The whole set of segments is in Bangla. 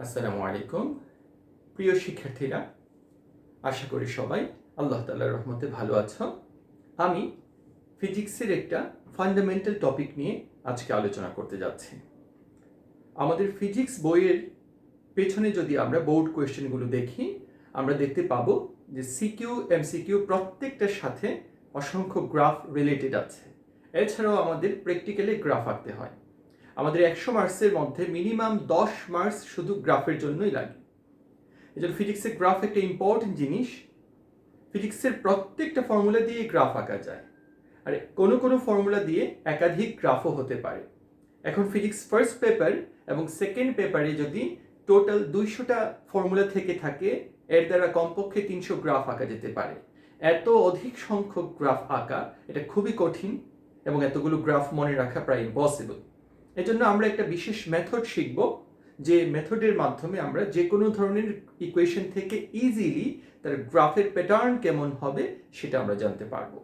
আসসালামু আলাইকুম প্রিয় শিক্ষার্থীরা, আশা করি সবাই আল্লাহ তাআলার রহমতে ভালো আছো। আমি ফিজিক্সের একটা ফান্ডামেন্টাল টপিক নিয়ে আজকে আলোচনা করতে যাচ্ছি। আমাদের ফিজিক্স বইয়ের পেছনে যদি আমরা বোর্ড কোয়েশ্চেনগুলো দেখি, আমরা দেখতে পাবো যে সিকিউ এমসিকিউ প্রত্যেকটার সাথে অসংখ্য গ্রাফ রিলেটেড আছে। এছাড়াও আমাদের প্র্যাকটিক্যালি গ্রাফ আঁকতে হয়। আমাদের 100 মার্কসের মধ্যে মিনিমাম 10 মার্কস শুধু গ্রাফের জন্যই লাগে। এই জন্য ফিজিক্সের গ্রাফ একটা ইম্পর্টেন্ট জিনিস। ফিজিক্সের প্রত্যেকটা ফর্মুলা দিয়ে গ্রাফ আঁকা যায়, আর কোনো ফর্মুলা দিয়ে একাধিক গ্রাফও হতে পারে। এখন ফিজিক্স ফার্স্ট পেপার এবং সেকেন্ড পেপারে যদি টোটাল 200টা ফর্মুলা থেকে থাকে, এর দ্বারা কমপক্ষে 300 গ্রাফ আঁকা যেতে পারে। এত অধিক সংখ্যক গ্রাফ আঁকা এটা খুবই কঠিন এবং এতগুলো গ্রাফ মনে রাখা প্রায় ইম্পসিবল। এজন্য আমরা একটা বিশেষ মেথড শিখব, যে মেথডের মাধ্যমে আমরা যে কোনো ধরনের ইকুয়েশন থেকে ইজিলি তার গ্রাফের প্যাটার্ন কেমন হবে সেটা আমরা জানতে পারবো।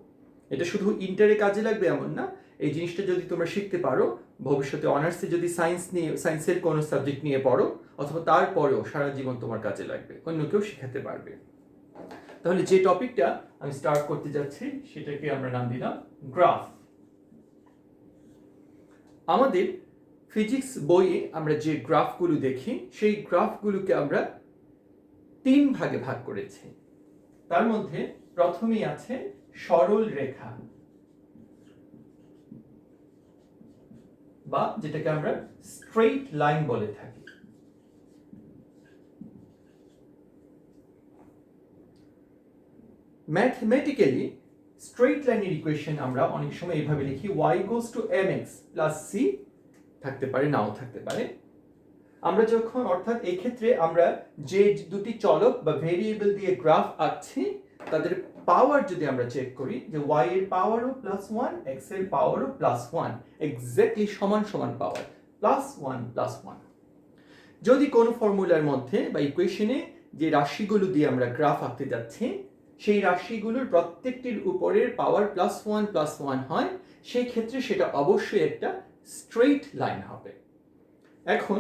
এটা শুধু ইন্টারে কাজে লাগবে এমন না। এই জিনিসটা যদি তোমরা শিখতে পারো, ভবিষ্যতে অনার্সে যদি সায়েন্সের কোনো সাবজেক্ট নিয়ে পড়ো, অথবা তারপরেও সারা জীবন তোমার কাজে লাগবে, অন্য কেউ শেখাতে পারবে। তাহলে যে টপিকটা আমি স্টার্ট করতে যাচ্ছি সেটাকে আমরা নাম দিলাম গ্রাফ। আমাদের ফিজিক্স বইয়ে আমরা যে গ্রাফগুলো দেখি, সেই গ্রাফগুলোকে আমরা 3 ভাগে ভাগ করেছি। তার মধ্যে প্রথমেই আছে সরল রেখা, বা যেটাকে আমরা স্ট্রেইট লাইন বলে থাকি। ম্যাথমেটিক্যালি স্ট্রেইট লাইনের ইকুয়েশন আমরা অনেক সময় এইভাবে লিখি, y goes to mx plus c, থাকতে পারে নাও থাকতে পারে। আমরা যখন অর্থাৎ এই ক্ষেত্রে আমরা যে দুটি চলক বা ভেরিয়েবল দিয়ে গ্রাফ আঁকছি, তাদের পাওয়ার যদি আমরা চেক করি, যে y এর পাওয়ারও +1, x এর পাওয়ারও +1, এক্স্যাক্টলি সমান সমান পাওয়ার, +1 +1। যদি কোনো ফর্মুলার মধ্যে বা ইকুয়েশনে যে রাশিগুলো দিয়ে আমরা গ্রাফ আঁকতে যাচ্ছি, সেই রাশিগুলোর প্রত্যেকটির উপরের পাওয়ার +1 +1 হয়, সেই ক্ষেত্রে সেটা অবশ্যই একটা স্ট্রেইট লাইন হবে। এখন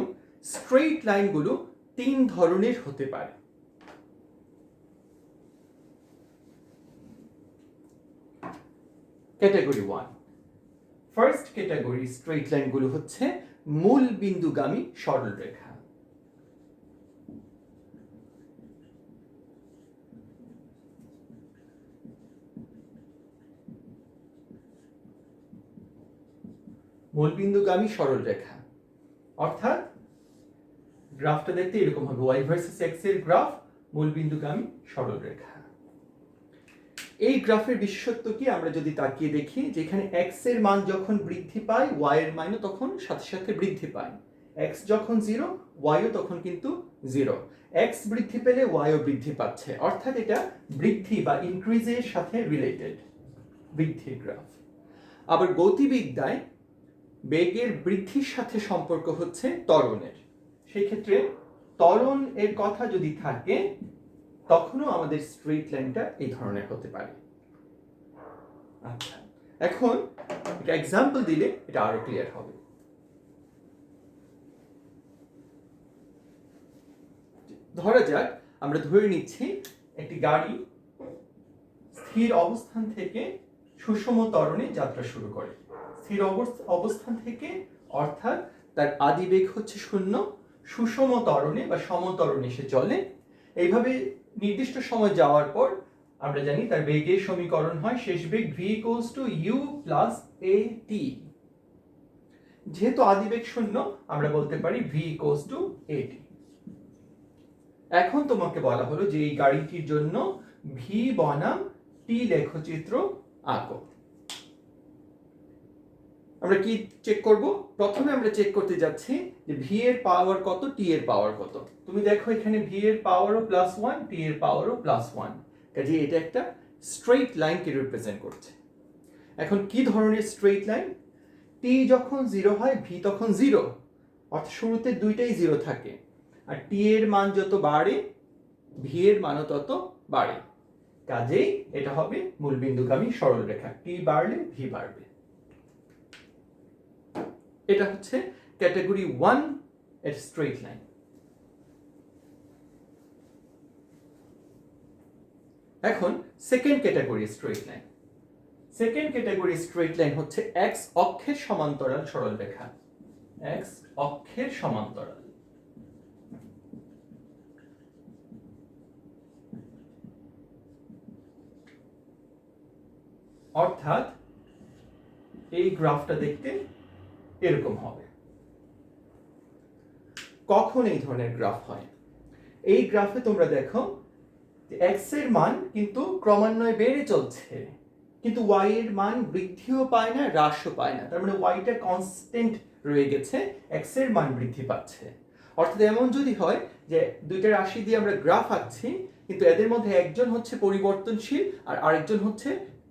স্ট্রেইট লাইনগুলো 3 ধরনের হতে পারে। ক্যাটাগরি 1, ফার্স্ট ক্যাটাগরি স্ট্রেইট লাইনগুলো হচ্ছে মূল বিন্দুগামী সরল রেখা। মূলবিন্দুগামী সরল রেখা অর্থাৎ গ্রাফটা দেখতে এরকম হবে, y ভার্সেস x এর গ্রাফ, মূলবিন্দুগামী সরল রেখা। এই গ্রাফের বিশেষত্ব কি আমরা যদি তাকিয়ে দেখি, যেখানে x এর মান যখন বৃদ্ধি পায়, y এর মানও তখন সাথে সাথে বৃদ্ধি পায়। x যখন 0, y ও তখন কিন্তু 0। x বৃদ্ধি পেলে y ও বৃদ্ধি পাচ্ছে, অর্থাৎ এটা বৃদ্ধি বা ইনক্রিজের সাথে রিলেটেড, বৃদ্ধির গ্রাফ। আবার গতিবিদ্যায় বেগের বৃদ্ধির সাথে সম্পর্ক হচ্ছে ত্বরণের। সেই ক্ষেত্রে ত্বরণ এর কথা যদি থাকে, তখনও আমাদের স্ট্রেইট লাইনটা এই ধরনের হতে পারে। আচ্ছা, এখন একটা এক্সাম্পল দিলে এটা আরো ক্লিয়ার হবে। ধরা যাক আমরা ধরে নিচ্ছি একটি গাড়ি স্থির অবস্থান থেকে সুষম ত্বরণে যাত্রা শুরু করে। স্থির অবস্থান থেকে, অর্থাৎ তার আদি বেগ হচ্ছে 0, সুষম ত্বরণে বা সমত্বরণে সে চলে। এইভাবে নির্দিষ্ট সময় যাওয়ার পর আমরা জানি তার বেগের সমীকরণ হয় শেষ বেগ v = u + at। যেহেতু আদি বেগ 0, আমরা বলতে পারি v = at। এখন তোমাকে বলা হলো যে এই গাড়িটির জন্য v বনাম t লেখচিত্র আঁকো। আমরা কি চেক করব? প্রথমে আমরা চেক করতে যাচ্ছি যে v এর পাওয়ার কত, t এর পাওয়ার কত। তুমি দেখো এখানে v এর পাওয়ারও +1, t এর পাওয়ারও +1, কাজে এটা একটা স্ট্রেইট লাইনকে রিপ্রেজেন্ট করছে। এখন কি ধরনের স্ট্রেইট লাইন? t যখন 0 হয়, v তখন 0, অর্থাৎ শুরুতে দুইটাই 0 থাকে, আর t এর মান যত বাড়ে, v এর মানও তত বাড়ে। কাজেই এটা হবে মূলবিন্দুগামী সরল রেখা, t বাড়লে v বাড়বে। এটা হচ্ছে ক্যাটাগরি 1 এর স্ট্রেইট লাইন। এখন second category straight line. Second category straight line হচ্ছে এক্স অক্ষের সমান্তরাল সরল রেখা। এক্স অক্ষের সমান্তরাল। অর্থাৎ এই গ্রাফটা দেখতে এরকম হবে। কখন এই ধরনের গ্রাফ হয়? এই গ্রাফে তোমরা দেখো যে এক্স এর মান কিন্তু ক্রমান্বয়ে বেড়ে চলছে, কিন্তু ওয়াই এর মান বৃদ্ধিও পায় না, হ্রাসও পায় না। তার মানে ওয়াইটা কনস্ট্যান্ট রয়ে গেছে, এক্স এর মান বৃদ্ধি পাচ্ছে। অর্থাৎ এমন যদি হয় যে দুইটা রাশি দিয়ে আমরা গ্রাফ আঁকছি, কিন্তু এদের মধ্যে একজন হচ্ছে পরিবর্তনশীল আর আরেকজন হচ্ছে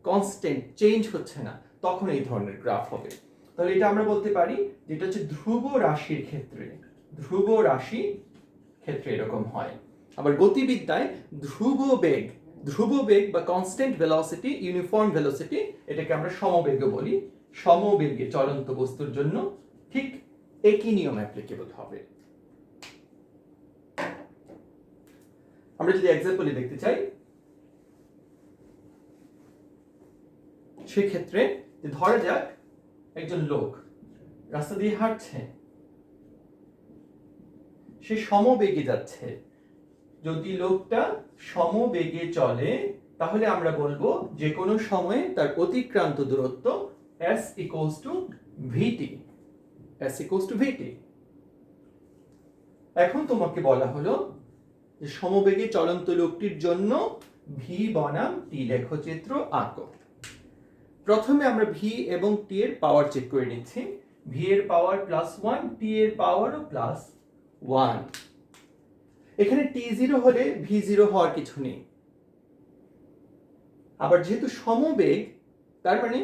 কনস্ট্যান্ট, চেঞ্জ হচ্ছে না, তখন এই ধরনের গ্রাফ হবে। তাহলে এটা আমরা বলতে পারি যেটা হচ্ছে ধ্রুব রাশির ক্ষেত্রে, ধ্রুব রাশি ক্ষেত্রে এরকম হয়। আবার গতিবিদ্যায় ধ্রুব বেগ বা কনস্ট্যান্ট ভেলোসিটি, ইউনিফর্ম ভেলোসিটি, এটাকে আমরা সমবেগও বলি। সমবেগে চলন্ত বস্তুর জন্য ঠিক একই নিয়ম অ্যাপ্লিকেবল হবে। আমরা যদি এক্সাম্পলে দেখতে চাই, সেক্ষেত্রে ধরা যাক একজন লোক রাস্তা দিয়ে হাঁটছে, সে সমবেগে যাচ্ছে। যদি লোকটা সমবেগে চলে তাহলে আমরা বলবো যে কোনো সময়ে তার অতিক্রান্ত দূরত্ব s equals to vt, s equals to vt। এখন তোমাকে বলা হলো যে সমবেগে চলন্ত লোকটির জন্য v বনাম t লেখচিত্র আঁকো। প্রথমে আমরা v এবং t এর পাওয়ার চেক করে নিচ্ছি। v এর পাওয়ার +1, t এর পাওয়ারও +1। এখানে t0 হলে v0 হওয়ার কিছু নেই। আবার যেহেতু সমবেগ, তার মানে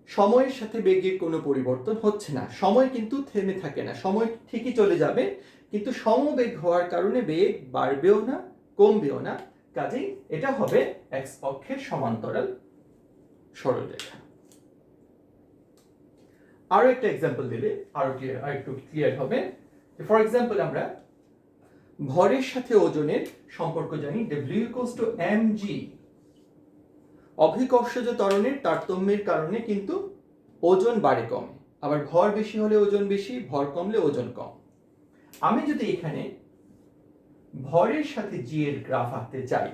সময়ের সাথে বেগের কোনো পরিবর্তন হচ্ছে না, সময় কিন্তু থেমে থাকে না, সময় ঠিকই চলে যাবে, কিন্তু সমবেগ হওয়ার কারণে বেগ বাড়বেও না, কমবেও না। কাজেই এটা হবে x অক্ষের সমান্তরাল সরলরেখা। আরো একটা এক্সাম্পল দিলে আরো একটু ক্লিয়ার হবে। ফর এক্সাম্পল আমরা ভরের সাথে ওজনের সম্পর্ক জানি, W = mg। অভিকর্ষজ ত্বরণের তারতম্যের কারণে কিন্তু ওজন বাড়ে কমে, আবার ভর বেশি হলে ওজন বেশি, ভর কমলে ওজন কম। আমি যদি এখানে ভরের সাথে জি এর গ্রাফ আঁকতে চাই,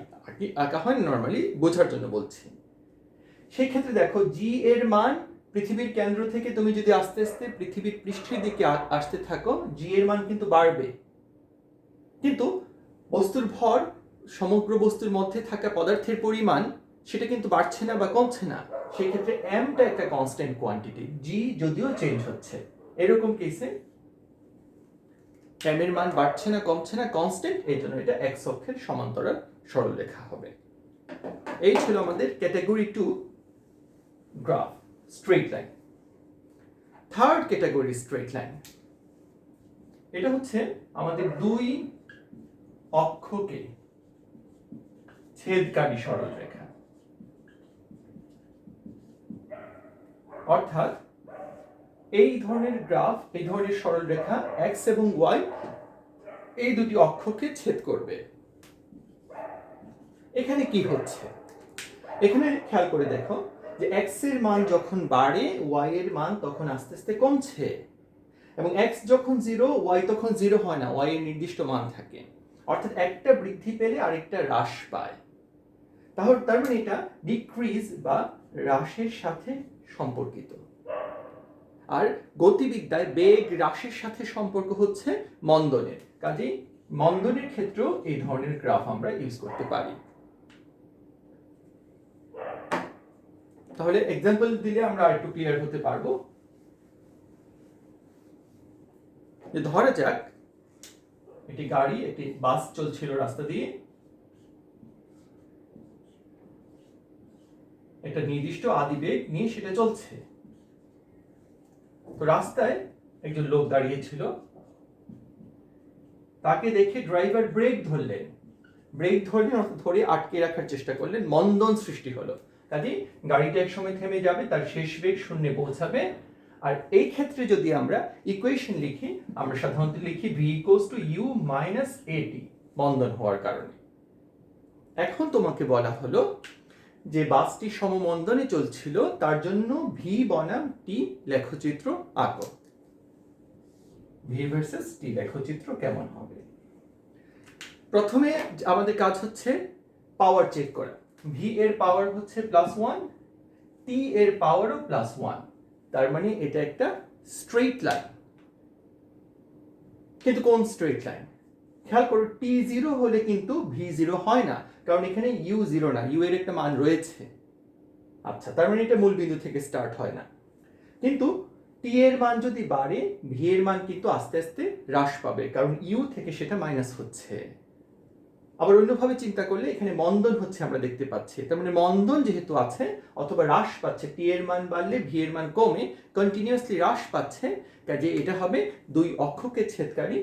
আঁকা হয় নরমালি, বোঝার জন্য বলছি, সেই ক্ষেত্রে দেখো জি এর মান পৃথিবীর কেন্দ্র থেকে তুমি যদি আস্তে আস্তে পৃথিবীর পৃষ্ঠের দিকে আসতে থাকো, জি এর মান কিন্তু বাড়বে, কিন্তু বস্তুর ভর, সমগ্র বস্তুর মধ্যে থাকা পদার্থের পরিমাণ, সেটা কিন্তু বাড়ছে না বা কমছে না। সেই ক্ষেত্রে এমটা একটা কনস্ট্যান্ট কোয়ান্টিটি, জি যদিও চেঞ্জ হচ্ছে। এরকম কেসে এম এর মান বাড়ছে না, কমছে না, কনস্ট্যান্ট, এই জন্য এটা এক্স অক্ষের সমান্তরাল সরলরেখা হবে। এই ছিল আমাদের category 2 graph, straight line. Third category straight line, এটা হচ্ছে আমাদের দুই অক্ষকে ছেদকারী সরলরেখা। অর্থাৎ এই ধরনের গ্রাফ, এই ধরনের সরলরেখা x এবং y এই দুটি অক্ষকে ছেদ করবে। এখানে কি হচ্ছে? এখানে খেয়াল করে দেখো যে x এর মান যখন বাড়ে, y এর মান তখন আস্তে আস্তে কমছে, এবং x যখন 0, y তখন 0 হয় না, y এর নির্দিষ্ট মান থাকে। অর্থাৎ একটা বৃদ্ধি পেলে আরেকটা হ্রাস পায়। তাহলে তার মানে এটা ডিক্রিজ বা হ্রাসের সাথে সম্পর্কিত। আর গতিবিদ্যায় বেগ হ্রাসের সাথে সম্পর্ক হচ্ছে মন্দনের। কাজেই মন্দনের ক্ষেত্রেও এই ধরনের গ্রাফ আমরা ইউজ করতে পারি। তাহলে এক্সাম্পল দিলে আমরা আরেকটু ক্লিয়ার হতে পারবো। যে ধরা যাক একটি গাড়ি, একটি বাস চলছিল রাস্তা দিয়ে, একটা নির্দিষ্ট আদিবেগ নিয়ে সেটা চলছে। তো রাস্তায় একজন লোক দাঁড়িয়ে ছিল, তাকে দেখে ড্রাইভার ব্রেক ধরলেন, ধরে আটকে রাখার চেষ্টা করলেন, মন্দন সৃষ্টি হলো। কাজে গাড়িটা এক সময় থেমে যাবে, তার শেষ বেগ শূন্যে পৌঁছাবে। আর এই ক্ষেত্রে যদি আমরা ইকুয়েশন লিখি, আমরা সাধারণত লিখি v = u - at, মন্দন হওয়ার কারণে। এখন তোমাকে বলা হলো যে বাসটি সমমন্দনে চলছিল, তার জন্য ভি বনাম টি লেখচিত্র আঁকো। ভি ভার্সেস টি লেখচিত্র কেমন হবে? প্রথমে আমাদের কাজ হচ্ছে পাওয়ার চেক করা। ভি এর পাওয়ার হচ্ছে +1, টি এর পাওয়ারও +1, তার মানে এটা একটা স্ট্রেট লাইন। কিন্তু কোন স্ট্রেট লাইন? খেয়াল করো, T0 হলে কিন্তু V0 হয় না, কারণ এখানে U0 না, U এর একটা মান রয়েছে। আচ্ছা, তার মানে এটা মূল বিন্দু থেকে স্টার্ট হয় না। কিন্তু T এর মান যদি বাড়ে, V এর মান কিন্তু আস্তে আস্তে হ্রাস পাবে, কারণ U থেকে সেটা মাইনাস হচ্ছে। আবার অন্যভাবে চিন্তা করলে এখানে মন্দন হচ্ছে আমরা দেখতে পাচ্ছি, তার মানে মন্দন যেহেতু আছে অথবা হ্রাস পাচ্ছে, টি এর মান বাড়লে ভি এর মান কমে কন্টিনিউয়াসলি হ্রাস পাচ্ছে, কাজে এটা হবে দুই অক্ষকে ছেদকারী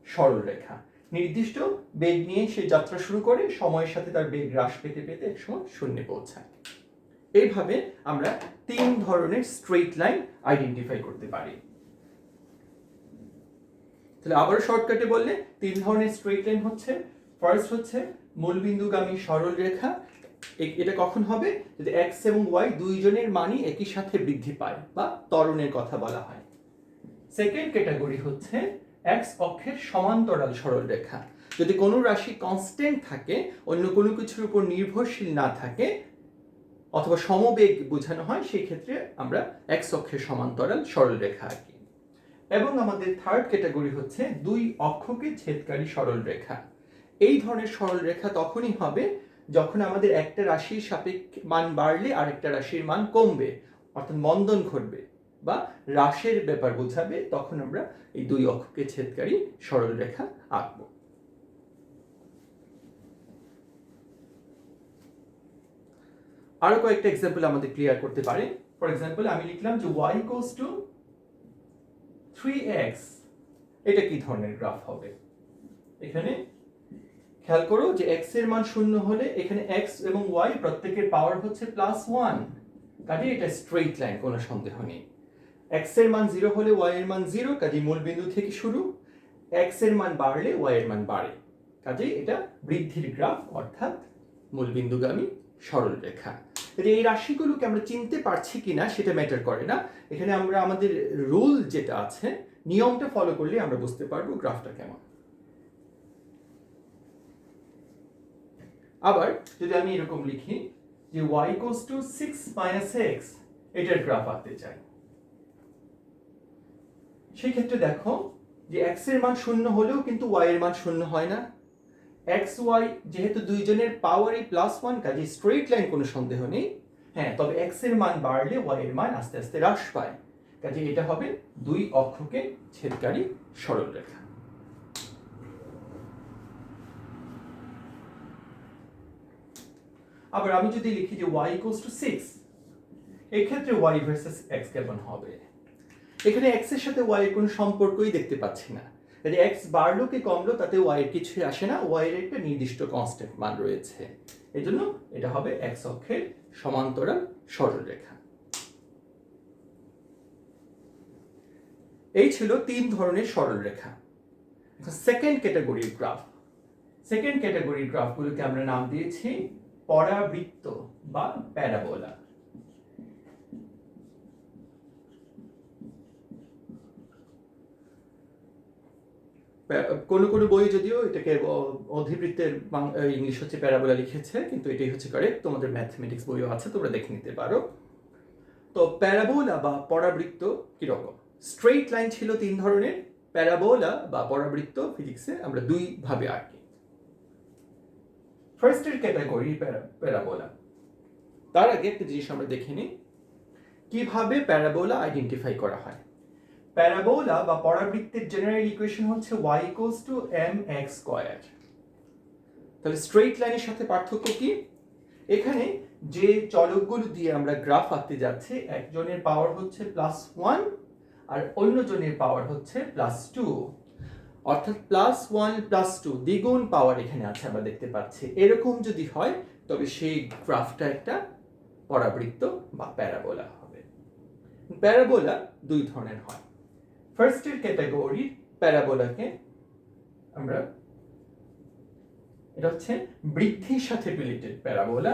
সরলরেখা। নির্দিষ্ট বেগ নিয়ে সে যাত্রা শুরু করে, সময়ের সাথে তার বেগ হ্রাস পেতে পেতে একসময় শূন্যে পৌঁছায়। এইভাবে আমরা তিন ধরনের স্ট্রেট লাইন আইডেন্টিফাই করতে পারি। তাহলে আবারও শর্টকাটে বললে তিন ধরনের স্ট্রেট লাইন হচ্ছে, ফার্স্ট হচ্ছে মূলবিন্দুগামী সরল রেখা। এটা কখন হবে? যদি এক্স এবং ওয়াই দুইজনের মানই একই সাথে বৃদ্ধি পায় বা ত্বরণের কথা বলা হয়। সেকেন্ড ক্যাটাগরি হচ্ছে এক্স অক্ষের সমান্তরাল সরল রেখা। যদি কোনো রাশি কনস্ট্যান্ট থাকে, অন্য কোনো কিছুর উপর নির্ভরশীল না থাকে, অথবা সমবেগ বোঝানো হয়, সেই ক্ষেত্রে আমরা এক্স অক্ষের সমান্তরাল সরল রেখা আঁকি। এবং আমাদের থার্ড ক্যাটাগরি হচ্ছে দুই অক্ষকে ছেদকারী সরল রেখা। এই ধরনের সরল রেখা তখনই হবে যখন আমাদের একটা রাশির সাপেক্ষে মান বাড়লে আরেকটা রাশির মান কমবে, অর্থাৎ মন্দন ঘটবে বা হ্রাসের ব্যাপার বোঝাবে, তখন আমরা এই দুই অক্ষকে ছেদকারী সরল রেখা আঁকব। আরো কয়েকটা এক্সাম্পল আমাদের ক্লিয়ার করতে পারে। ফর এক্সাম্পল আমি লিখলাম যে y = 3x, এটা কি ধরনের গ্রাফ হবে? এখানে খেয়াল করো যে x এর মান 0 হলে এখানে x এবং y প্রত্যেকের পাওয়ার হচ্ছে +1, কাজে এটা স্ট্রেট লাইন, কোনো সন্দেহ নেই। x এর মান 0 হলে y এর মান 0, কাজে মূল বিন্দু থেকে শুরু। x এর মান বাড়লে y এর মান বাড়ে, কাজে এটা বৃদ্ধির গ্রাফ, অর্থাৎ মূলবিন্দুগামী সরল রেখা। এই রাশিগুলোকে আমরা চিনতে পারছি কিনা সেটা ম্যাটার করে না, এখানে আমরা আমাদের রুল যেটা আছে, নিয়মটা ফলো করলে আমরা বুঝতে পারবো গ্রাফটা কেমন। আবার যদি আমি এরকম লিখি যে y = 6 - x, এটার গ্রাফ আঁকতে চাই, সেই ক্ষেত্রে দেখো যে x এর মান 0 হলেও কিন্তু y এর মান 0 হয় না। x y যেহেতু দুইজনের পাওয়ারই +1, কাজে স্ট্রেট লাইন, কোনো সন্দেহ নেই। হ্যাঁ, তবে x এর মান বাড়লে y এর মান আস্তে আস্তে হ্রাস পায়, কাজে এটা হবে দুই অক্ষকে ছেদকারী সরল রেখা। আবার আমি যদি লিখি যে y = 6, এই ক্ষেত্রে y ভার্সেস x কেমন হবে? এখানে x এর সাথে y এর কোনো সম্পর্কই দেখতে পাচ্ছি না, তাহলে x বাড়লো কি কমলো তাতে y এর কিছুই আসে না, y এর একটা নির্দিষ্ট কনস্ট্যান্ট মান রয়েছে। এজন্য এটা হবে x অক্ষের সমান্তরাল সরল রেখা। এই ছিল তিন ধরনের সরল রেখা। সেকেন্ড ক্যাটাগরির গ্রাফ। সেকেন্ড ক্যাটাগরির গ্রাফগুলোকে আমরা নাম দিয়েছি পরাবৃত্ত বা প্যারাবোলা। কোন কোন বই যদিও এটাকে অধিবৃত্তের ইংলিশ হচ্ছে প্যারাবোলা লিখেছে, কিন্তু এটাই হচ্ছে কারেক্ট। তোমাদের ম্যাথমেটিক্স বইও আছে, তোমরা দেখে নিতে পারো। তো প্যারাবোলা বা পরাবৃত্ত কিরকম? স্ট্রেইট লাইন ছিল তিন ধরনের, প্যারাবোলা বা পরাবৃত্ত ফিজিক্সে আমরা দুই ভাবে আঁকি। ফার্স্টের ক্যাটাগরি প্যারাবোলা। তার আগে একটা জিনিস আমরা দেখে নিই কিভাবে প্যারাবোলা আইডেন্টিফাই করা হয়। প্যারাবোলা বা পরাবৃত্তের জেনারেল ইকুয়েশন হচ্ছে y = mx²। তাহলে স্ট্রেইট লাইনের সাথে পার্থক্য কি? এখানে যে চলকগুলো দিয়ে আমরা গ্রাফ আঁকতে যাচ্ছি, একজনের পাওয়ার হচ্ছে +1 আর অন্যজনের পাওয়ার হচ্ছে +2, অর্থাৎ +1 +2 দ্বিগুণ পাওয়ার এখানে আছে আমরা দেখতে পাচ্ছি। এরকম যদি হয় তবে সেই গ্রাফটা একটা পরাবৃত্ত বা প্যারাবোলা হবে। প্যারাবোলা দুই ধরনের হয়। ফার্স্টের ক্যাটাগরি প্যারাবোলাকে আমরা এটা হচ্ছে বৃদ্ধির সাথে রিলেটেড প্যারাবোলা।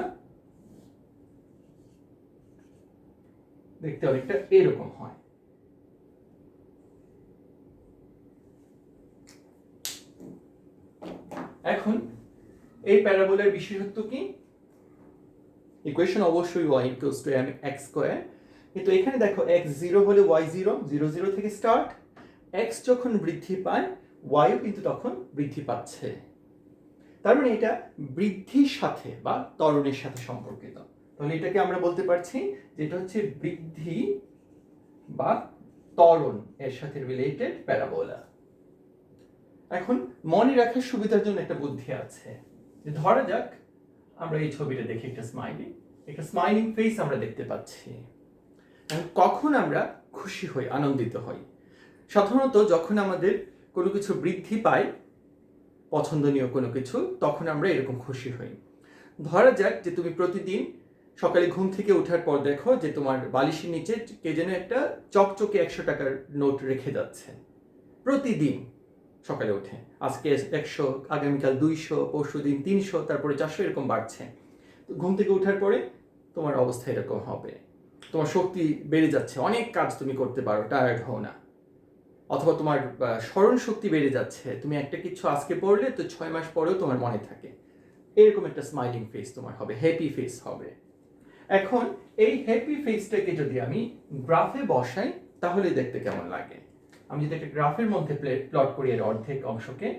দেখতে অনেকটা এরকম হয়। এখন এই প্যারাবোলার বিশেষত্ব কি? ইকুয়েশন অবশ্যই y equals to mx square, কিন্তু এখানে দেখো x 0 হলে y 0, 0 0 থেকে স্টার্ট, x যখন বৃদ্ধি পায় y ও কিন্তু তখন বৃদ্ধি পাচ্ছে। তার মানে এটা বৃদ্ধির সাথে বা ত্বরণের সাথে সম্পর্কিত। তাহলে এটাকে আমরা বলতে পারছি যে এটা হচ্ছে বৃদ্ধি বা ত্বরণ এর সাথে রিলেটেড প্যারাবোলা। এখন মনে রাখার সুবিধার জন্য একটা বুদ্ধি আছে, যে ধরা যাক আমরা এই ছবিটা দেখি, একটা স্মাইলিং ফেস আমরা দেখতে পাচ্ছি। কখন আমরা খুশি হই, আনন্দিত হই? সাধারণত যখন আমাদের কোনো কিছু বৃদ্ধি পায়, পছন্দনীয় কোনো কিছু, তখন আমরা এরকম খুশি হই। ধরা যাক যে তুমি প্রতিদিন সকালে ঘুম থেকে ওঠার পর দেখো যে তোমার বালিশের নিচে কে যেন একটা চকচকে 100 টাকার নোট রেখে যাচ্ছে। প্রতিদিন সকালে উঠে আজকে 100, আগামীকাল 200, পরশুদিন 300, তারপরে 400, এরকম বাড়ছে। ঘুম থেকে ওঠার পরে তোমার অবস্থা এরকম হবে, তোমার শক্তি বেড়ে যাচ্ছে, অনেক কাজ তুমি করতে পারো, টায়ার্ড হও না। অথবা তোমার স্মরণ শক্তি বেড়ে যাচ্ছে, তুমি একটা কিছু আজকে পড়লে তো 6 মাস পরেও তোমার মনে থাকে। এরকম একটা স্মাইলিং ফেস তোমার হবে, হ্যাপি ফেস হবে। এখন এই হ্যাপি ফেসটাকে যদি আমি গ্রাফে বসাই তাহলে দেখতে কেমন লাগে? আমি যদি একটা গ্রাফের মধ্যে প্লট করি এর অর্ধেক অংশকে,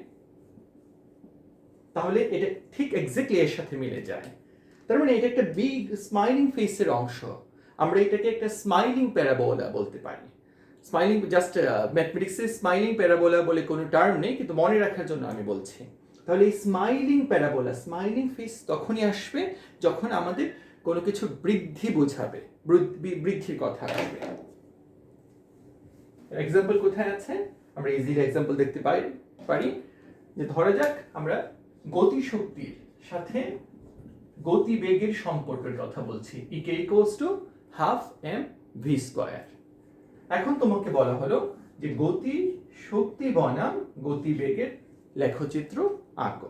তাহলে এটা ঠিক এক্স্যাক্টলি এর সাথে মিলে যায়। তার মানে এটা একটা বিগ স্মাইলিং ফেসের অংশ। আমরা এটাকে একটা স্মাইলিং প্যারাবোলা বলতে পারি। স্মাইলিং জাস্ট ম্যাথমেটিক্সে স্মাইলিং প্যারাবোলা বলে কোনো টার্ম নেই, কিন্তু মনে রাখার জন্য আমি বলছি। তাহলে এই স্মাইলিং প্যারাবোলা, স্মাইলিং ফেস তখনই আসবে যখন আমাদের কোনো কিছু বৃদ্ধি বোঝাবে, বৃদ্ধির কথা আসবে। এক্সাম্পল কোথায় আছে? আমরা ইজিলি এক্সাম্পল দেখতে পারি যে ধরা যাক আমরা গতিশক্তির সাথে গতিবেগের সম্পর্কের কথা বলছি। E K equals to half M V square. এখন তোমাকে বলা হলো যে গতি শক্তি বনাম গতিবেগের লেখচিত্র আঁকো।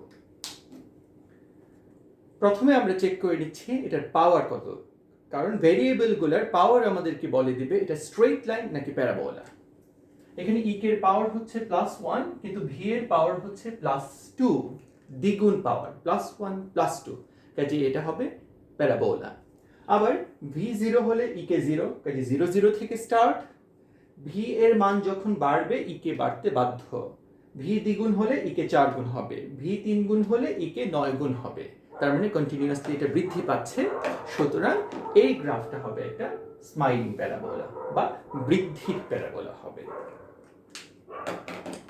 প্রথমে আমরা চেক করে নিচ্ছি এটার পাওয়ার কত, কারণ ভেরিয়েবল গুলার পাওয়ার আমাদেরকে বলে দিবে এটা স্ট্রেট লাইন নাকি প্যারাবোলা। এখানে ই এর পাওয়ার হচ্ছে +1, কিন্তু ভি এর পাওয়ার হচ্ছে +2, দ্বিগুণ পাওয়ার, +1 +2, কাজে এটা হবে প্যারাবোলা। আবার v0 হলে কে 0, কাজে 0 0 থেকে স্টার্ট, ভি এর মান যখন বাড়বে কে বাড়তে বাধ্য। ভি দ্বিগুণ হলে কে 4 গুণ হবে, ভি 3 গুণ হলে কে 9 গুণ হবে। তার মানে কন্টিনিউয়াসলি এটা বৃদ্ধি পাচ্ছে। সুতরাং এই গ্রাফটা হবে একটা স্মাইলিং প্যারাবোলা বা বৃদ্ধির প্যারাবোলা হবে।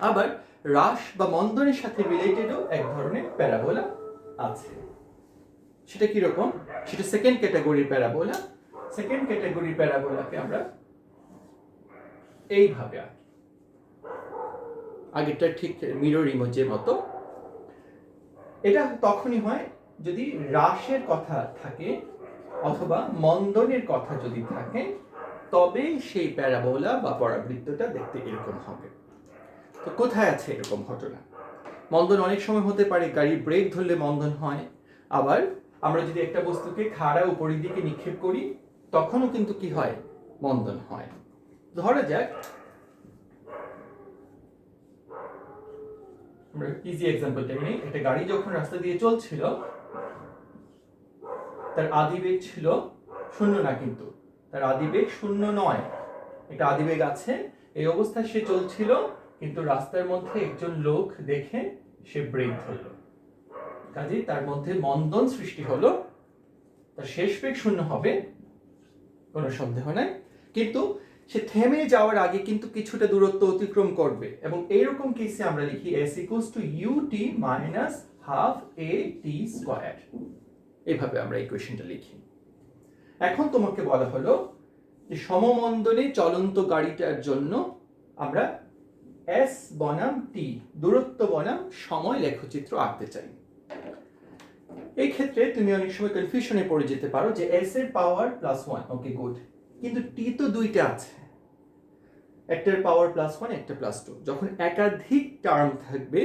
আবার হ্রাস বা মন্দনের সাথে রিলেটেডও এক ধরনের প্যারাবোলা আছে। সেটা কি রকম? সেটা সেকেন্ড ক্যাটাগরির প্যারাবোলা। সেকেন্ড ক্যাটাগরির প্যারাবোলাকে আমরা এইভাবে আঁকি, আগেরটা ঠিক মিরর ইমেজের মতো। এটা তখনই হয় যদি হ্রাসের কথা থাকে অথবা মন্দনের কথা যদি থাকে, তবে সেই প্যারাবোলা বা পরাবৃত্তটা দেখতে এরকম হবে। তো কোথায় আছে এরকম ঘটনা? মন্দন অনেক সময় হতে পারে গাড়ির ব্রেক ধরলে মন্দন হয়। আবার আমরা যদি একটা বস্তুকে খাড়া উপরের দিকে নিক্ষেপ করি তখনও কিন্তু কি হয়? মন্দন হয়। ধরা যাক আমরা ইজি এক্সাম্পলটা নিই। একটা গাড়ি যখন রাস্তা দিয়ে চলছিল, তার আদিবেগ ছিল 0 না, কিন্তু তার আদিবেগ 0 নয়, একটা আদিবেগ আছে। এই অবস্থায় সে চলছিল, কিন্তু রাস্তার মধ্যে একজন লোক দেখে সে ব্রেক ধরলো, কাজেই তার মধ্যে মন্দন সৃষ্টি হলো। তার শেষ বেগ 0 হবে, কোনো সন্দেহ নাই, কিন্তু সে থেমে যাওয়ার আগে কিন্তু কিছুটা দূরত্ব অতিক্রম করবে। এবং এইরকম কেসে আমরা লিখি s equals to ut minus half at square। এইভাবে আমরা ইকুয়েশনটা লিখি। এখন তোমাকে বলা হলো যে সমমন্দনে চলন্ত গাড়িটার জন্য আমরা s বনাম t, দূরত্ব বনাম সময় লেখচিত্র আঁকতে চাই। এই ক্ষেত্রে তুমি অনেক সময় কনফিউশনে পড়ে যেতে পারো যে s এর পাওয়ার +1, ওকে গুড, কিন্তু t তো দুইটা আছে, একটার পাওয়ার +1, একটা +2। যখন একাধিক টার্ম থাকবে,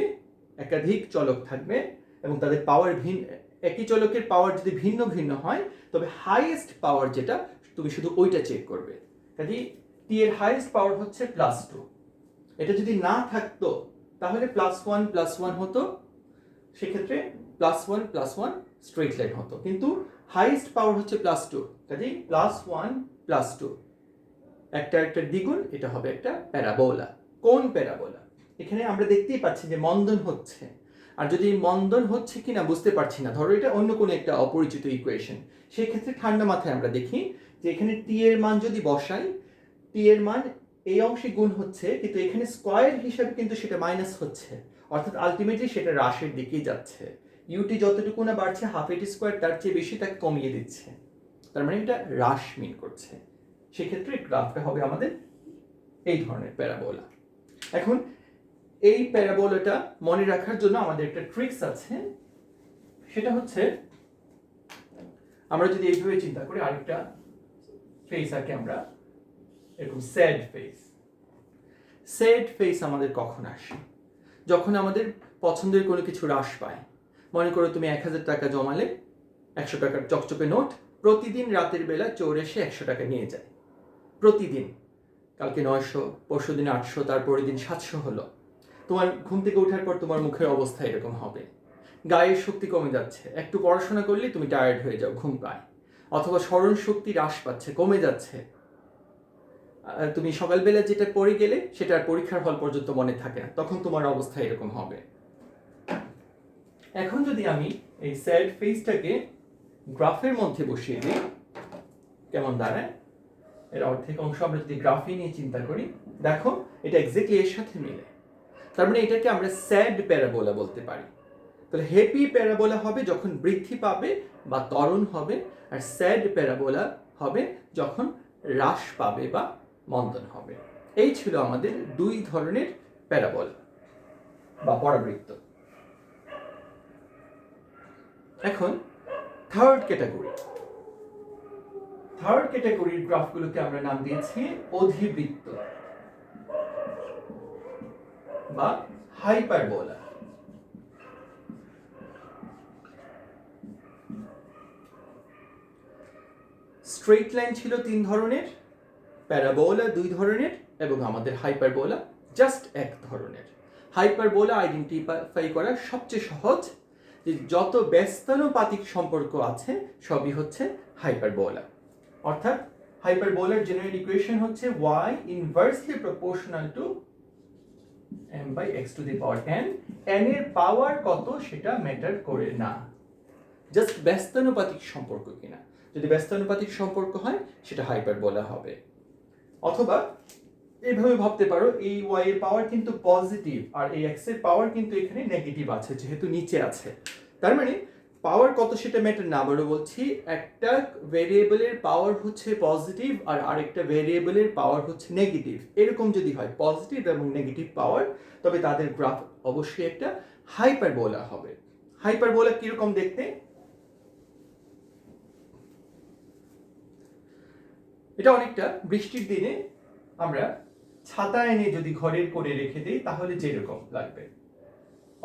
একাধিক চলক থাকবে, এবং তাদের পাওয়ার একই চলকের পাওয়ার যদি ভিন্ন ভিন্ন হয় তবে হাইয়েস্ট পাওয়ার যেটা তুমি শুধু ওইটা চেক করবে। কাজে টি এর হাইয়েস্ট পাওয়ার হচ্ছে +2। এটা যদি না থাকতো তাহলে +1 হতো, সেক্ষেত্রে +1 স্ট্রেট লাইন হতো, কিন্তু হাইয়েস্ট পাওয়ার হচ্ছে +2, কাজেই +1 + 2 একটা দ্বিগুণ, এটা হবে একটা প্যারাবোলা। কোন প্যারাবোলা? এখানে আমরা দেখতেই পাচ্ছি যে মন্দন হচ্ছে, আর যদি মন্দন হচ্ছে কিনা বুঝতে পারছি না, ধরো এটা অন্য কোনো একটা অপরিচিত ইকুয়েশন, সেই ক্ষেত্রে ঠান্ডা মাথায় আমরা দেখি যে এখানে টি এর মান যদি বসাই, টি এর মান এই অংশে গুণ হচ্ছে, কিন্তু এখানে স্কয়ার হিসাবে কিন্তু সেটা মাইনাস হচ্ছে, অর্থাৎ আলটিমেটলি সেটা হ্রাসের দিকেই যাচ্ছে। ইউটি যতটুকু না বাড়ছে ½ তার চেয়ে বেশি তাকে কমিয়ে দিচ্ছে, তার মানে এটা হ্রাস মিন করছে। সেক্ষেত্রে গ্রাফটা হবে আমাদের এই ধরনের প্যারাবোলা। এখন এই প্যারাবোলাটা মনে রাখার জন্য আমাদের একটা ট্রিক্স আছে, সেটা হচ্ছে আমরা যদি এইভাবে চিন্তা করি, আরেকটা ফেস আঁকি আমরা, এরকম স্যাড ফেস আমাদের কখন আসে? যখন আমাদের পছন্দের কোনো কিছু হ্রাস পায়। মনে করো তুমি 1000 টাকা জমালে, 100 টাকার চকচকে নোট, প্রতিদিন রাতের বেলা চোর এসে 100 টাকা নিয়ে যায়। প্রতিদিন, কালকে 900, পরশু দিন 800, তারপরের দিন 700 হলো। তোমার ঘুম থেকে ওঠার পর তোমার মুখের অবস্থা এরকম হবে, গায়ের শক্তি কমে যাচ্ছে, একটু পড়াশোনা করলে তুমি টায়ার্ড হয়ে যাও, ঘুম পায়, অথবা স্মরণ শক্তি হ্রাস পাচ্ছে, কমে যাচ্ছে, তুমি সকালবেলা যেটা পড়ে গেলে সেটা আর পরীক্ষার হল পর্যন্ত মনে থাকে না, তখন তোমার অবস্থা এরকম হবে। এখন যদি আমি এই স্যাড ফেসটাকে গ্রাফের মধ্যে বসিয়ে দিই, কেমন দাঁড়ায়? এর অর্ধেক অংশ আমরা যদি গ্রাফে নিয়ে চিন্তা করি, দেখো এটা এক্স্যাক্টলি এর সাথে মিলে, তার মানে এটাকে আমরা স্যাড প্যারাবোলা বলতে পারি। তাহলে হ্যাপি প্যারাবোলা হবে যখন বৃদ্ধি পাবে বা ত্বরণ হবে, আর স্যাড প্যারাবোলা হবে যখন হ্রাস পাবে বা মন্দন হবে। এই ছিল আমাদের দুই ধরনের প্যারাবোলা বা পরাবৃত্ত। এখন থার্ড ক্যাটাগরির গ্রাফগুলোকে আমরা নাম দিয়েছি অধিবৃত্ত বা হাইপারবোলা। স্ট্রেট লাইন ছিল 3 ধরনের, প্যারাবোলা 2 ধরনের, এবং আমাদের হাইপারবোলা জাস্ট 1 ধরনের। হাইপারবোলা আইডেন্টিফাই করা সবচেয়ে সহজ, যে যত ব্যস্তানুপাতিক সম্পর্ক আছে সবই হচ্ছে হাইপারবোলা। অর্থাৎ হাইপারবোলার জেনারেল ইকুয়েশন হচ্ছে y inversely proportional to m/x⁴n। n এর পাওয়ার কত সেটা ম্যাটার করে না, জাস্ট ব্যস্তানুপাতিক সম্পর্ক কিনা। যদি ব্যস্তানুপাতিক সম্পর্ক হয় সেটা হাইপারবোলা হবে। অথবা এইভাবে ভাবতে পারো, এই y এর পাওয়ার কিন্তু পজিটিভ আর এই x এর পাওয়ার কিন্তু এখানে নেগেটিভ আছে, যেহেতু নিচে আছে। তার মানে পাওয়ার কত সেটা ম্যাটার না, বড় বলছি একটা ভেরিয়েবলের পাওয়ার হচ্ছে পজিটিভ আর আরেকটা ভেরিয়েবলের পাওয়ার হচ্ছে নেগেটিভ। এরকম যদি হয় পজিটিভ এবং নেগেটিভ পাওয়ার, তবে তাদের গ্রাফ অবশ্যই একটা হাইপারবোলা হবে। হাইপারবোলা কিরকম দেখতে? এটা অনেকটা বৃষ্টির দিনে আমরা ছাতা এনে যদি ঘরের কোণে রেখে দিই তাহলে যেরকম লাগবে,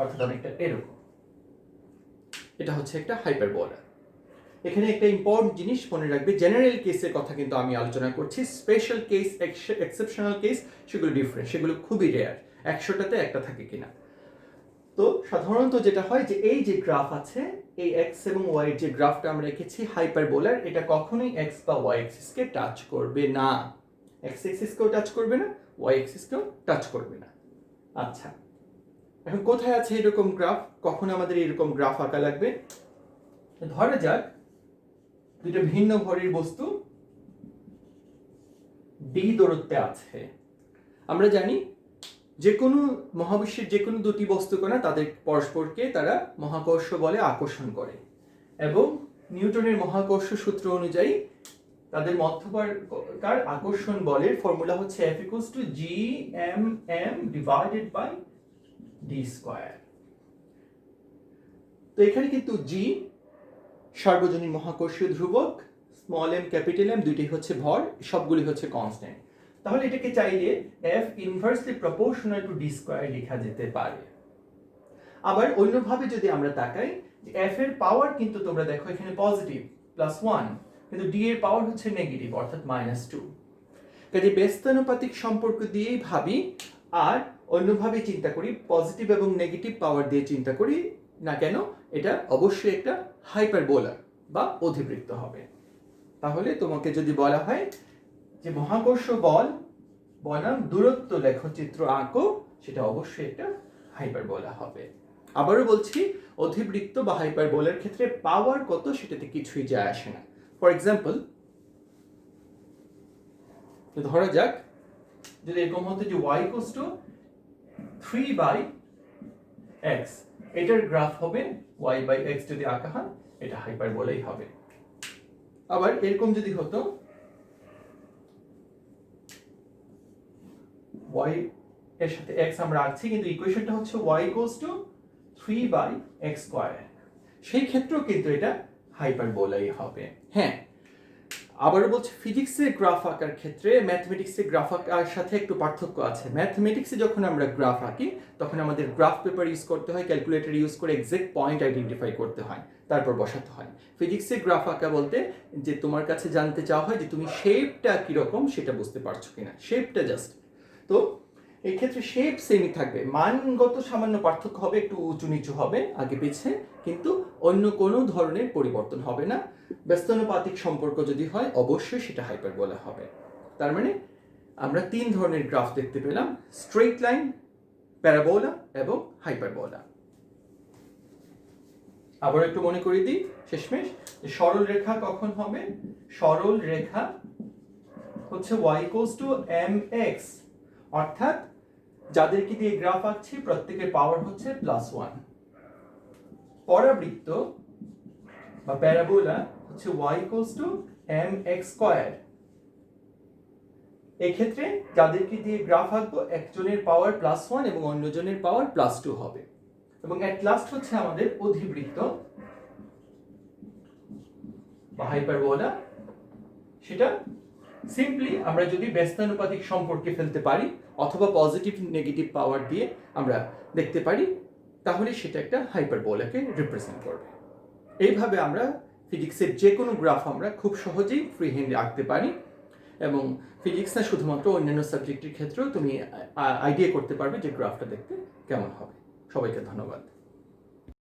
অর্থাৎ অনেকটা এরকম। এটা হচ্ছে একটা হাইপারবোলা। এখানে একটা ইম্পর্টেন্ট জিনিস মনে রাখবে, জেনারেল কেসের কথা কিন্তু আমি আলোচনা করছি, স্পেশাল কেস, এক্সেপশনাল কেস সেগুলো ডিফারেন্ট, সেগুলো খুবই রেয়ার, 100টাতে একটা থাকে কিনা। তো সাধারণত যেটা হয় যে এই যে গ্রাফ আছে, এই এক্স এবং ওয়াই এর যে গ্রাফটা আমরা রেখেছি হাইপারবোলার, এটা কখনোই এক্স বা ওয়াই এক্সিসকে টাচ করবে না, এক্স এক্সিসকেও টাচ করবে না, ওয়াই এক্সিসকেও টাচ করবে না। আচ্ছা, এখন কোথায় আছে এরকম গ্রাফ? কখন আমাদের এরকম গ্রাফ আঁকা লাগবে? ধরা যাক দুটো ভিন্ন ভরের বস্তু ডি দূরত্বে আছে। আমরা জানি যে কোনো মহাবিশ্বের যে কোনো দুটি বস্তুকণা তাদের পরস্পরকে তারা মহাকর্ষ বলে আকর্ষণ করে, এবং নিউটনের মহাকর্ষ সূত্র অনুযায়ী তাদের মধ্যবর্তী আকর্ষণ বলের ফর্মুলা হচ্ছে F = G(m)(m)/d²। তো এখানে কিন্তু G সার্বজনীন মহাকর্ষীয় ধ্রুবক, স্মল m ক্যাপিটাল M দুইটাই হচ্ছে ভর, সবগুলি হচ্ছে কনস্ট্যান্ট। তাহলে এটাকে চাইলে F inversely proportional to d² লেখা যেতে পারে। আবার অন্যভাবে যদি আমরা তাকাই যে এফ এর পাওয়ার কিন্তু তোমরা দেখো এখানে পজিটিভ +1, কিন্তু ডি এর পাওয়ার হচ্ছে নেগেটিভ অর্থাৎ -2। কাজে ব্যস্তানুপাতিক সম্পর্ক দিয়েই ভাবি আর অন্যভাবে চিন্তা করি, পজিটিভ এবং নেগেটিভ পাওয়ার দিয়ে চিন্তা করি না কেন, এটা অবশ্যই একটা হাইপারবোলা বা অধিবৃত্ত হবে। তাহলে তোমাকে যদি বলা হয় যে মহাকর্ষ বল বনাম দূরত্ব লেখচিত্র আঁকো, সেটা অবশ্যই একটা হাইপারবোলা হবে। আবারও বলছি, অধিবৃত্ত বা হাইপারবোলার ক্ষেত্রে পাওয়ার কত সেটাতে কিছুই যায় আসে না। ফর এক্সাম্পল, ধরা যাক যদি এরকম হতো যে y = 3/x, এটার গ্রাফ হবে y/x যদি আঁকা হয়, এটা হাইপারবোলাই হবে। আবার এরকম যদি হতো y এর সাথে x আমরা আঁকছি, কিন্তু ইকুয়েশনটা হচ্ছে y = 3/x², সেই ক্ষেত্রেও কিন্তু এটা হাইপারবোলাই হবে। হ্যাঁ, আবারও বলছি, ফিজিক্সের গ্রাফ আঁকার ক্ষেত্রে ম্যাথমেটিক্সের গ্রাফ আঁকার সাথে একটু পার্থক্য আছে। ম্যাথমেটিক্সে যখন আমরা গ্রাফ আঁকি তখন আমাদের গ্রাফ পেপার ইউজ করতে হয়, ক্যালকুলেটর ইউজ করে এক্সাক্ট পয়েন্ট আইডেন্টিফাই করতে হয়, তারপর বসাতে হয়। ফিজিক্সে গ্রাফ আঁকা বলতে যে তোমার কাছে জানতে চাওয়া হয় যে তুমি শেপটা কীরকম সেটা বুঝতে পারছো কিনা, শেপটা জাস্ট। তো এই ক্ষেত্রে শেপ সেমই থাকবে, মানগত সামান্য পার্থক্য হবে, একটু উঁচু নিচু হবে আগে পিছে, কিন্তু অন্য কোনো ধরনের পরিবর্তন হবে না। ব্যস্তানুপাতিক সম্পর্ক যদি হয় অবশ্যই সেটা হাইপারবোলা হবে। তার মানে আমরা 3 ধরনের গ্রাফ দেখতে পেলাম: স্ট্রেইট লাইন, প্যারাবোলা এবং হাইপারবোলা। আবার একটু মনে করিয়ে দিই শেষমেশ, যে সরল রেখা কখন হবে? সরল রেখা হচ্ছে y = mx, অর্থাৎ যাদেরকে দিয়ে গ্রাফ আঁকছি প্রত্যেকের পাওয়ার হচ্ছে +1। পরাবৃত্ত বা প্যারাবোলা হচ্ছে y = mx²। এই ক্ষেত্রে যাদেরকে দিয়ে গ্রাফ আঁকবো একজনের পাওয়ার +1 এবং অন্যজনের পাওয়ার +2 হবে। এবং এট লাস্ট হচ্ছে আমাদের অধিবৃত্ত বা হাইপারবোলা। সেটা সিম্পলি আমরা যদি ব্যস্তানুপাতিক সম্পর্কে ফেলতে পারি অথবা পজিটিভ নেগেটিভ পাওয়ার দিয়ে আমরা দেখতে পারি, তাহলে সেটা একটা হাইপারবোলাকে রিপ্রেজেন্ট করবে। এইভাবে আমরা ফিজিক্সের যে কোনো গ্রাফ আমরা খুব সহজেই ফ্রি হ্যান্ডে আঁকতে পারি, এবং ফিজিক্স না শুধুমাত্র অন্যান্য সাবজেক্টের ক্ষেত্রেও তুমি আইডিয়া করতে পারবে যে গ্রাফটা দেখতে কেমন হবে। সবাইকে ধন্যবাদ।